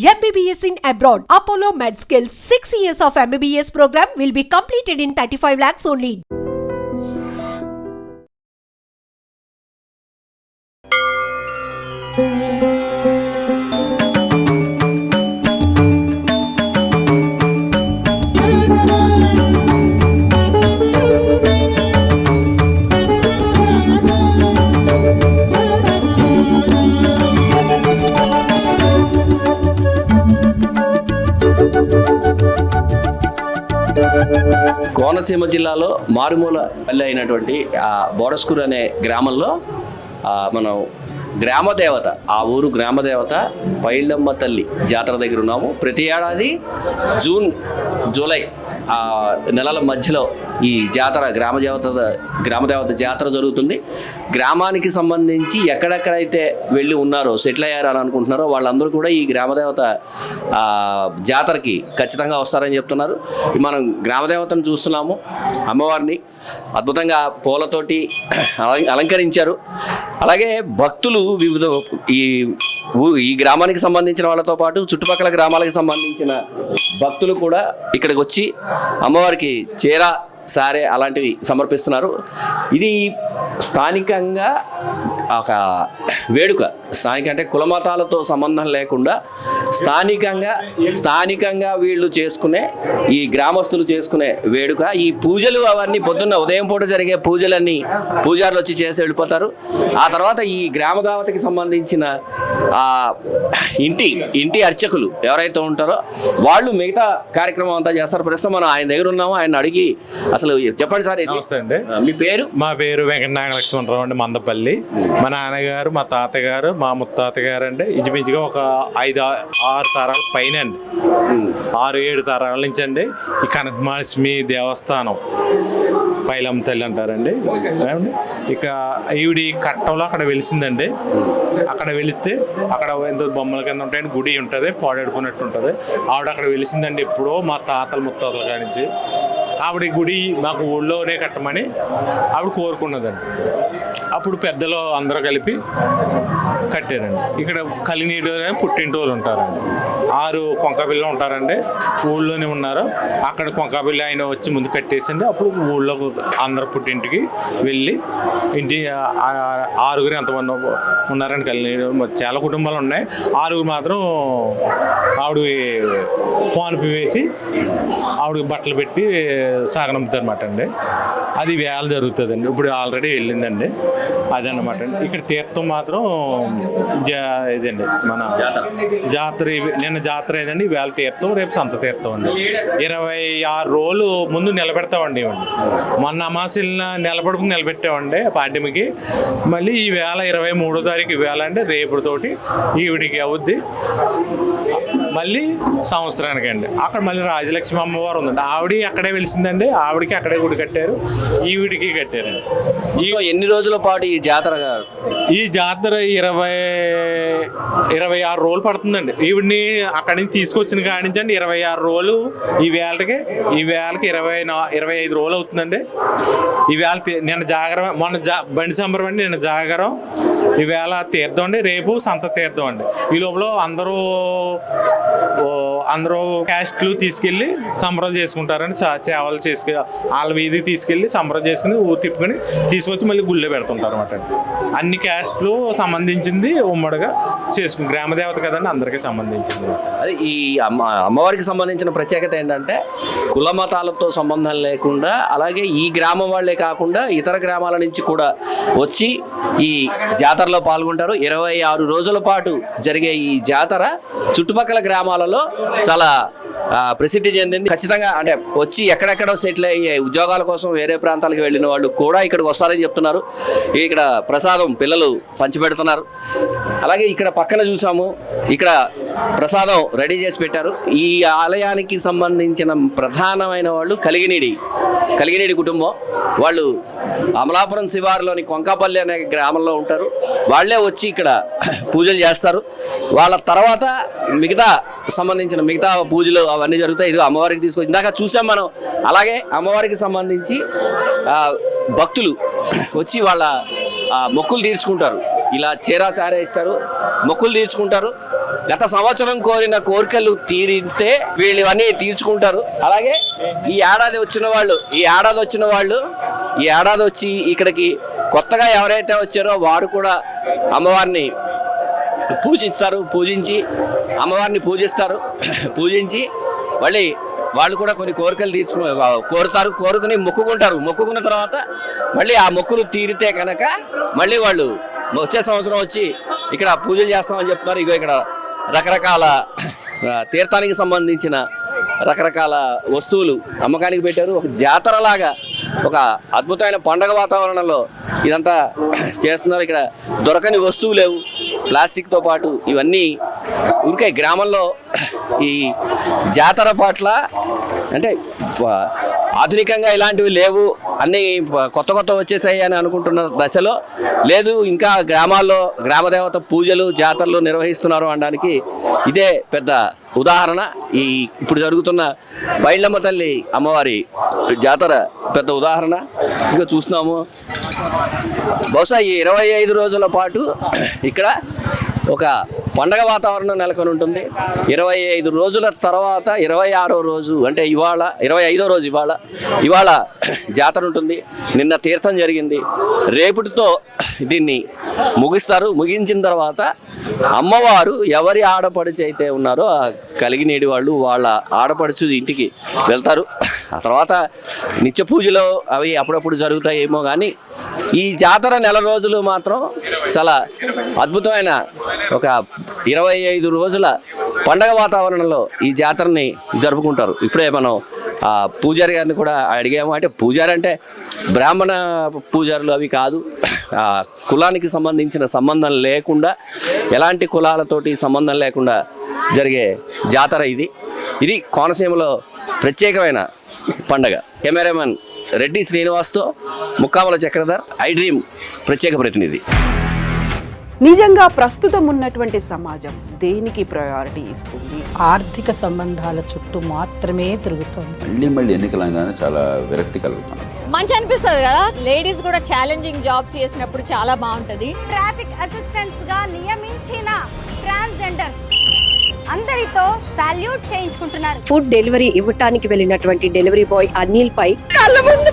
MBBS in abroad. Apollo MedSkill 6 years of MBBS program will be completed in 35 lakhs only. Konaseema జిల్లాలో మారుమూల పల్లె అయినటువంటి బోడస్కూరు అనే గ్రామంలో మనం గ్రామదేవత, ఆ ఊరు గ్రామదేవత పైళ్ళమ్మ తల్లి జాతర దగ్గర ఉన్నాము. ప్రతి ఏడాది జూన్ జూలై నెలల మధ్యలో ఈ జాతర గ్రామదేవత జాతర జరుగుతుంది. గ్రామానికి సంబంధించి ఎక్కడెక్కడైతే వెళ్ళి ఉన్నారో, సెటిల్ అయ్యారని అనుకుంటున్నారో వాళ్ళందరూ కూడా ఈ గ్రామదేవత జాతరకి ఖచ్చితంగా వస్తారని చెప్తున్నారు. మనం గ్రామదేవతను చూస్తున్నాము. అమ్మవారిని అద్భుతంగా పూలతోటి అలంకరించారు. అలాగే భక్తులు వివిధ ఈ గ్రామానికి సంబంధించిన వాళ్ళతో పాటు చుట్టుపక్కల గ్రామాలకు సంబంధించిన భక్తులు కూడా ఇక్కడికి వచ్చి అమ్మవారికి చీర, సారే అలాంటివి సమర్పిస్తున్నారు. ఇది స్థానికంగా ఒక వేడుక. స్థానిక అంటే కులమతాలతో సంబంధం లేకుండా స్థానికంగా వీళ్ళు చేసుకునే, ఈ గ్రామస్తులు చేసుకునే వేడుక. ఈ పూజలు అవన్నీ పొద్దున్న ఉదయం పూట జరిగే పూజలన్నీ పూజారులు వచ్చి చేసి వెళ్ళిపోతారు. ఆ తర్వాత ఈ గ్రామదేవతకి సంబంధించిన ఇంటి అర్చకులు ఎవరైతే ఉంటారో వాళ్ళు మిగతా కార్యక్రమం అంతా చేస్తారు. ప్రస్తుతం మనం ఆయన దగ్గర ఉన్నాము. ఆయన అడిగి అసలు చెప్పండి సార్. నమస్తే అండి. మీ పేరు? మా పేరు వెంకట నాగలక్ష్మణరావు అండి, మందపల్లి. మా నాన్నగారు, మా తాతగారు, మా ముత్తాతగారు అండి. ఇంచుమించుగా ఒక 5-6 తరాల పైన అండి, 6-7 తరాల నుంచి అండి ఈ కనకమహాలక్ష్మి దేవస్థానం పైలమ్మ తల్లి అంటారండి. ఇక ఈవిడి కట్టంలో అక్కడ వెలిసిందండి. అక్కడ వెళితే అక్కడ ఎంతో బొమ్మల కింద ఉంటాయండి, గుడి ఉంటుంది, పాడేడుకున్నట్టు ఉంటుంది. ఆవిడ అక్కడ వెలిసిందండి ఎప్పుడో మా తాతల ముత్తాతల కానించి. ఆవిడ గుడి మాకు ఊళ్ళోనే కట్టమని ఆవిడ కోరుకున్నదండి. అప్పుడు పెద్దలు అందరూ కలిపి కట్టారండి. ఇక్కడ కలినీడు పుట్టింటి వాళ్ళు ఉంటారండి. 6 కొంకబిల్లు ఉంటారండి, ఊళ్ళోనే ఉన్నారు. అక్కడ కొంకబిల్లి ఆయన వచ్చి ముందు కట్టేసింది. అప్పుడు ఊళ్ళో అందరు పుట్టింటికి వెళ్ళి ఇంటి 6 ఎంతమంది ఉన్నారండి కలినీడు. చాలా కుటుంబాలు ఉన్నాయి. 6 మాత్రం ఆవిడ పానుపు వేసి ఆవిడకి బట్టలు పెట్టి సాగనంపుతారు అన్నమాట అండి. అది వేళ జరుగుతుందండి. ఇప్పుడు ఆల్రెడీ వెళ్ళిందండి. అదన్నమాట అండి. ఇక్కడ తీర్థం మాత్రం ఇదండి మన జాతర. నిన్న జాతర ఏదండి, వేళ తీర్థం, రేపు సంత తీర్థం అండి. 26 రోజులు ముందు నిలబెడతామండి. మొన్న అమావాస్యన నిలబెట్టామండి పాడ్యమికి. మళ్ళీ ఈ వేళ 23వ తారీఖు వేళ అండి. రేపుతోటి ఈవిడికి అవుద్ది. మళ్ళీ సంవత్సరానికి అండి. అక్కడ మళ్ళీ రాజలక్ష్మి అమ్మవారు ఉందండి. ఆవిడ అక్కడే వెలిసిందండి. ఆవిడకి అక్కడే గుడి కట్టారు, ఈవిడికి కట్టారండి. ఎన్ని రోజుల పాటు ఈ జాతర? ఈ జాతర 26 రోజులు పడుతుందండి. ఈవిడిని అక్కడి నుంచి తీసుకొచ్చిన కాడి నుంచి అండి 26 రోజులు. ఈ వేళకి 25 రోజులు అవుతుందండి. ఈ వేళ నిన్న జాగరం, మొన్న బండి సంబరం అండి, నిన్న జాగరం, ఈవేళ తీర్థం అండి, రేపు సంత తీర్థం అండి. ఈ లోపల అందరూ క్యాస్ట్లు తీసుకెళ్ళి సంబరాలు చేసుకుంటారని, సేవలు చేసుకుని వాళ్ళ వీధికి తీసుకెళ్ళి సంబరాలు చేసుకుని ఊరు తిప్పుకొని తీసుకొచ్చి మళ్ళీ గుళ్ళో పెడుతుంటారు అన్నమాట. అన్ని క్యాస్ట్లు సంబంధించింది ఉమ్మడిగా చేసుకుని, గ్రామదేవత కదండి, అందరికీ సంబంధించింది. అదే ఈ అమ్మవారికి సంబంధించిన ప్రత్యేకత ఏంటంటే కుల మతాలతో సంబంధం లేకుండా, అలాగే ఈ గ్రామం వాళ్ళే కాకుండా ఇతర గ్రామాల నుంచి కూడా వచ్చి ఈ జాతరలో పాల్గొంటారు. 26 రోజుల పాటు జరిగే ఈ జాతర చుట్టుపక్కల గ్రామాలలో చాలా ప్రసిద్ధి చెందింది. ఖచ్చితంగా అంటే వచ్చి ఎక్కడెక్కడో సెటిల్ అయ్యే ఉద్యోగాల కోసం వేరే ప్రాంతాలకు వెళ్ళిన వాళ్ళు కూడా ఇక్కడికి వస్తారని చెప్తున్నారు. ఇక్కడ ప్రసాదం పిల్లలు పంచిపెడుతున్నారు. అలాగే ఇక్కడ పక్కన చూసాము, ఇక్కడ ప్రసాదం రెడీ చేసి పెట్టారు. ఈ ఆలయానికి సంబంధించిన ప్రధానమైన వాళ్ళు కలిగినీడి కుటుంబం. వాళ్ళు అమలాపురం శివారులోని కొంకాపల్లి అనే గ్రామంలో ఉంటారు. వాళ్ళే వచ్చి ఇక్కడ పూజలు చేస్తారు. వాళ్ళ తర్వాత మిగతా పూజలు అవన్నీ జరుగుతాయి. ఇది అమ్మవారికి తీసుకొచ్చి ఇందాక చూసాం మనం. అలాగే అమ్మవారికి సంబంధించి భక్తులు వచ్చి వాళ్ళ మొక్కులు తీర్చుకుంటారు. ఇలా చీర సారే ఇస్తారు, మొక్కులు తీర్చుకుంటారు. గత సంవత్సరం కోరిన కోరికలు తీరితే వీళ్ళు ఇవన్నీ తీర్చుకుంటారు. అలాగే ఈ ఏడాది వచ్చిన వాళ్ళు వచ్చి ఇక్కడికి కొత్తగా ఎవరైతే వచ్చారో వారు కూడా అమ్మవారిని పూజించి మళ్ళీ వాళ్ళు కూడా కొన్ని కోరికలు కోరుకుని మొక్కుకున్న తర్వాత మళ్ళీ ఆ మొక్కులు తీరితే కనుక మళ్ళీ వాళ్ళు వచ్చే సంవత్సరం వచ్చి ఇక్కడ పూజలు చేస్తామని చెప్తున్నారు. ఇగో ఇక్కడ రకరకాల తీర్థానికి సంబంధించిన రకరకాల వస్తువులు అమ్మకానికి పెట్టారు. ఒక జాతరలాగా ఒక అద్భుతమైన పండగ వాతావరణంలో ఇదంతా చేస్తున్నారు. ఇక్కడ దొరకని వస్తువు లేవు, ప్లాస్టిక్తో పాటు ఇవన్నీ ఊరికే గ్రామంలో ఈ జాతర పట్ల అంటే ఆధునికంగా ఇలాంటివి లేవు, అన్నీ కొత్త వచ్చేసాయి అని అనుకుంటున్న దశలో లేదు, ఇంకా గ్రామాల్లో గ్రామదేవత పూజలు జాతరలు నిర్వహిస్తున్నారు అనడానికి ఇదే పెద్ద ఉదాహరణ. ఇప్పుడు జరుగుతున్న బైళ్ళమ్మ తల్లి అమ్మవారి జాతర పెద్ద ఉదాహరణ. ఇంకా చూస్తున్నాము బహుశా ఈ 25 రోజుల పాటు ఇక్కడ ఒక పండగ వాతావరణం నెలకొని ఉంటుంది. 25 రోజుల తర్వాత 26వ రోజు అంటే ఇవాళ 25వ రోజు ఇవాళ జాతర ఉంటుంది. నిన్న తీర్థం జరిగింది. రేపటితో దీన్ని ముగిస్తారు. ముగించిన తర్వాత అమ్మవారు ఎవరి ఆడపడుచు అయితే ఉన్నారో ఆ కలిగినేడి వాళ్ళు వాళ్ళ ఆడపడుచు ఇంటికి వెళ్తారు. ఆ తర్వాత నిత్య పూజలు అవి అప్పుడప్పుడు జరుగుతాయేమో కానీ ఈ జాతర నెల రోజులు మాత్రం చాలా అద్భుతమైన ఒక 25 రోజుల పండగ వాతావరణంలో ఈ జాతరని జరుపుకుంటారు. ఇప్పుడే మనం ఆ పూజారి గారిని కూడా అడిగాము. అంటే పూజారి అంటే బ్రాహ్మణ పూజారులు అవి కాదు, కులానికి సంబంధించిన సంబంధం లేకుండా, ఎలాంటి కులాలతోటి సంబంధం లేకుండా జరిగే జాతర ఇది కోనసీమలో ప్రత్యేకమైన పండగ. కెమెరామెన్ రెడ్డి శ్రీనివాస్తో ముక్కామల చక్రధర్, ఐ డ్రీమ్ ప్రత్యేక ప్రతినిధి. నిజంగా ప్రస్తుతం ఉన్నటువంటి సమాజం దేనికి ప్రయారిటీ ఇస్తుంది? ఆర్థిక సంబంధాల చుట్టూ మాత్రమే తిరుగుతుంది. మళ్ళీ ఎన్నికలంగానే చాలా విరక్తి కలుగుతాను. మంచి అనిపిస్తుంది కదా, లేడీస్ కూడా ఛాలెంజింగ్ జాబ్స్ చేసినప్పుడు చాలా బాగుంటది. ట్రాఫిక్ అసిస్టెంట్స్ గా నియమించిన ట్రాన్స్జెండర్స్ అందరితో సాల్యూట్ చేయించుకుంటున్నారు. ఫుడ్ డెలివరీ ఇవ్వటానికి వెళ్ళినటువంటి డెలివరీ బాయ్ అనిల్ పై కళ్ళ ముందు